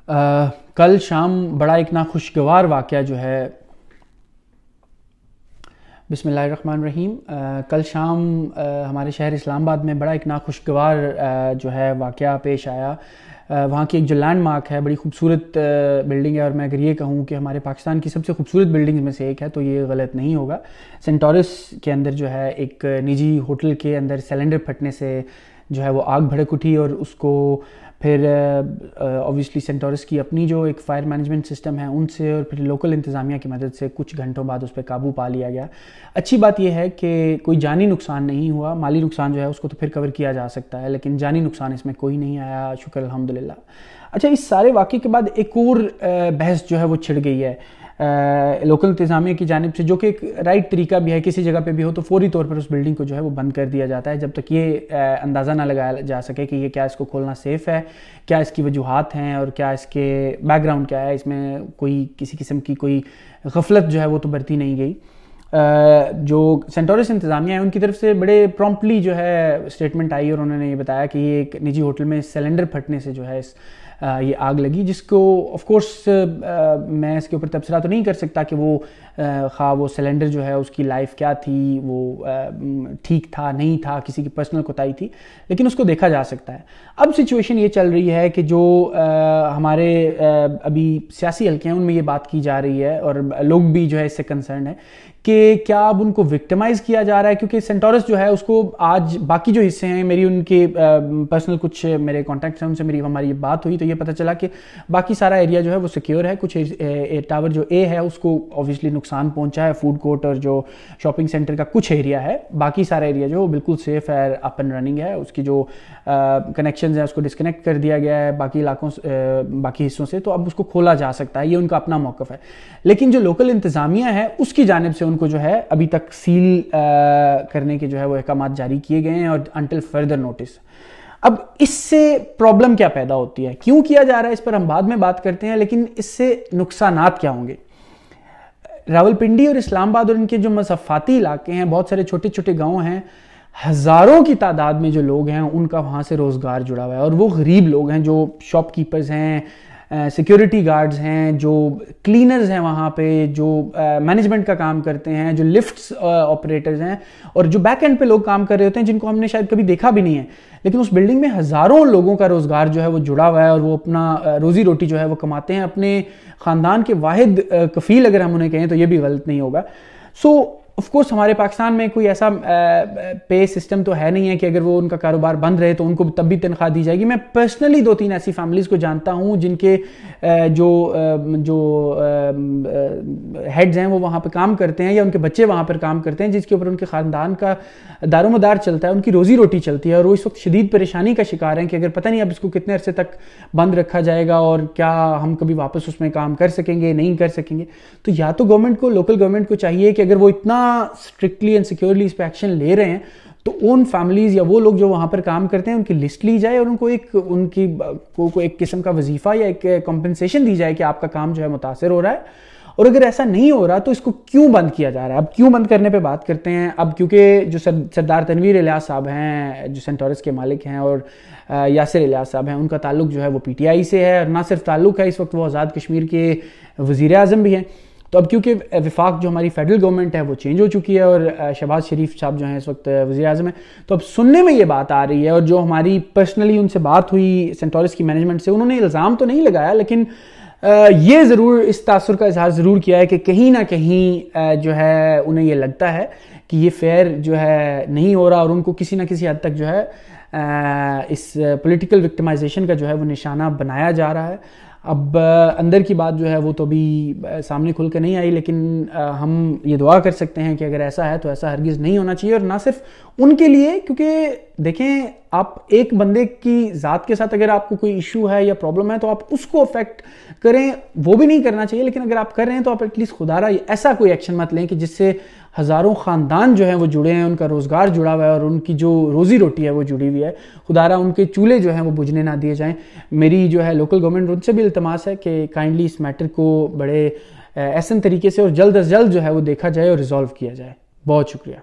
कल शाम बड़ा एक नाखुशगवार वाक़या जो है, बिस्मिल्लाहिर्रहमानिर्रहीम। कल शाम हमारे शहर इस्लामाबाद में बड़ा एक नाखुशगवार जो है वाक़या पेश आया। वहाँ की एक जो लैंडमार्क है, बड़ी खूबसूरत बिल्डिंग है, और मैं अगर ये कहूँ कि हमारे पाकिस्तान की सबसे खूबसूरत बिल्डिंग्स में से एक है तो ये गलत नहीं होगा। सेंटोरस के अंदर जो है एक निजी होटल के अंदर सिलेंडर फटने से जो है वो आग भड़क उठी, और उसको फिर ऑब्वियसली सेंटोरस की अपनी जो एक फायर मैनेजमेंट सिस्टम है उनसे और फिर लोकल इंतज़ामिया की मदद से कुछ घंटों बाद उस पर काबू पा लिया गया। अच्छी बात यह है कि कोई जानी नुकसान नहीं हुआ। माली नुकसान जो है उसको तो फिर कवर किया जा सकता है, लेकिन जानी नुकसान इसमें कोई नहीं आया, शुक्र अल्हम्दुलिल्लाह। अच्छा, इस सारे वाक़े के बाद एक और बहस जो है वो छिड़ गई है लोकल इंतज़ामिया की जानिब से, जो कि एक राइट तरीका भी है। किसी जगह पे भी हो तो फौरी तौर पर उस बिल्डिंग को जो है वो बंद कर दिया जाता है जब तक ये अंदाज़ा ना लगाया जा सके कि ये क्या इसको खोलना सेफ़ है, क्या इसकी वजूहात हैं और क्या इसके बैकग्राउंड क्या है। इसमें कोई किसी किस्म की कोई गफलत जो है वो तो बरती नहीं गई। जो सेंटोरस इंतज़ामिया है उनकी तरफ से बड़े प्रॉम्प्टली जो है स्टेटमेंट आई, और उन्होंने ये बताया कि ये एक निजी होटल में सिलेंडर फटने से जो है ये आग लगी, जिसको ऑफ कोर्स मैं इसके ऊपर तबसरा तो नहीं कर सकता कि वो खा वो सिलेंडर जो है उसकी लाइफ क्या थी, वो ठीक था नहीं था, किसी की पर्सनल कोताही थी, लेकिन उसको देखा जा सकता है। अब सिचुएशन ये चल रही है कि जो हमारे अभी सियासी हल्के हैं उनमें ये बात की जा रही है, और लोग भी जो है इससे कंसर्न है कि क्या अब उनको विक्टिमाइज किया जा रहा है, क्योंकि सेंटोरस जो है उसको आज बाकी जो हिस्से हैं, मेरी उनके पर्सनल कुछ मेरे कॉन्टैक्ट्स हैं उनसे हमारी बात हुई तो ये पता चला कि बाकी सारा एरिया जो है वो सिक्योर है। कुछ टावर जो ए है उसको ऑब्वियसली नुकसान पहुंचा है, फूड कोर्ट और जो शॉपिंग सेंटर का कुछ एरिया है, बाकी सारा एरिया जो बिल्कुल सेफ है, अप एंड रनिंग है। उसकी जो कनेक्शन है उसको डिस्कनेक्ट कर दिया गया है बाकी इलाकों बाकी हिस्सों से, तो अब उसको खोला जा सकता है, ये उनका अपना मौक़िफ़ है। लेकिन जो लोकल इंतज़ामिया है उसकी जानिब से उनको जो है अभी तक सील करने के जो है वो अहकाम जारी किए गए हैं, और अंटिल फर्दर नोटिस। अब इससे प्रॉब्लम क्या पैदा होती है, क्यों किया जा रहा है, इस पर हम बाद में बात करते हैं, लेकिन इससे नुकसानात क्या होंगे। रावलपिंडी और इस्लामाबाद और इनके जो मज़फ़ाती इलाके हैं, बहुत सारे छोटे छोटे गांव हैं, हज़ारों की तादाद में जो लोग हैं उनका वहाँ से रोज़गार जुड़ा हुआ है, और वो गरीब लोग हैं जो शॉपकीपर्स हैं, सिक्योरिटी गार्ड्स हैं, जो क्लीनर्स हैं वहाँ पे, जो मैनेजमेंट का काम करते हैं, जो लिफ्ट्स ऑपरेटर्स हैं, और जो बैक एंड पे लोग काम कर रहे होते हैं जिनको हमने शायद कभी देखा भी नहीं है, लेकिन उस बिल्डिंग में हज़ारों लोगों का रोज़गार जो है वो जुड़ा हुआ है, और वो अपना रोज़ी रोटी जो है वो कमाते हैं। अपने ख़ानदान के वाहिद कफ़ील अगर हम उन्हें कहें तो ये भी गलत नहीं होगा। सो ऑफ कोर्स हमारे पाकिस्तान में कोई ऐसा पे सिस्टम तो है नहीं है कि अगर वो उनका कारोबार बंद रहे तो उनको तब भी तनख्वाह दी जाएगी। मैं पर्सनली 2-3 ऐसी फैमिलीज़ को जानता हूँ जिनके जो हेड्स हैं वो वहाँ पे काम करते हैं, या उनके बच्चे वहाँ पर काम करते हैं, जिसके ऊपर उनके ख़ानदान का दारोमदार चलता है, उनकी रोज़ी रोटी चलती है, और वो इस वक्त शदीद परेशानी का शिकार हैं कि अगर पता नहीं अब इसको कितने अरसे तक बंद रखा जाएगा और क्या हम कभी वापस उसमें काम कर सकेंगे नहीं कर सकेंगे। तो या तो गवर्नमेंट को, लोकल गवर्नमेंट को चाहिए कि अगर वो इतना स्ट्रिक्टली एंड सिक्योरली इस पर एक्शन ले रहे हैं तो उन फैमिलीज या वो लोग जो वहां पर काम करते हैं उनकी लिस्ट ली जाए, और उनको एक किस्म का वजीफा या एक कॉम्पेंसेशन दी जाए कि आपका काम जो है मुतासर हो रहा है। और अगर ऐसा नहीं हो रहा तो इसको क्यों बंद किया जा रहा है। अब क्यों बंद करने पे बात करते हैं। अब क्योंकि जो सरदार तनवीर इलियास साहब हैं जो सेंटोरस के मालिक हैं, और यासिर इलियास साहब हैं, उनका ताल्लुक जो है वो पीटीआई से है, और ना सिर्फ ताल्लुक है, इस वक्त वो आज़ाद कश्मीर के वज़ीर आज़म भी हैं। तो अब क्योंकि वफाक जो हमारी फेडरल गवर्नमेंट है वो चेंज हो चुकी है, और शहबाज शरीफ साहब जो हैं इस वक्त वज़ीर आज़म है, तो अब सुनने में ये बात आ रही है, और जो हमारी पर्सनली उनसे बात हुई सेंटोरस की मैनेजमेंट से, उन्होंने इल्ज़ाम तो नहीं लगाया, लेकिन ये ज़रूर इस तासुर का इजहार ज़रूर किया है कि कहीं ना कहीं जो है उन्हें ये लगता है कि ये फेयर जो है नहीं हो रहा, और उनको किसी ना किसी हद तक जो है इस पॉलिटिकल विक्टिमाइजेशन का जो है वो निशाना बनाया जा रहा है। अब अंदर की बात जो है वो तो अभी सामने खुल कर नहीं आई, लेकिन हम ये दुआ कर सकते हैं कि अगर ऐसा है तो ऐसा हरगिज़ नहीं होना चाहिए, और ना सिर्फ उनके लिए, क्योंकि देखें आप एक बंदे की ज़ात के साथ अगर आपको कोई इशू है या प्रॉब्लम है तो आप उसको अफेक्ट करें, वो भी नहीं करना चाहिए। लेकिन अगर आप कर रहे हैं तो आप एटलीस्ट खुदारा ऐसा कोई एक्शन मत लें कि जिससे हज़ारों ख़ानदान जो हैं वो जुड़े हैं, उनका रोज़गार जुड़ा हुआ है, और उनकी जो रोज़ी रोटी है वो जुड़ी हुई है, खुदारा उनके चूल्हे जो हैं वो बुझने ना दिए जाएं। मेरी जो है लोकल गवर्नमेंट उनसे भी इल्तमास है कि काइंडली इस मैटर को बड़े एहसन तरीके से और जल्द अज जल्द जो है वो देखा जाए और रिजॉल्व किया जाए। बहुत शुक्रिया।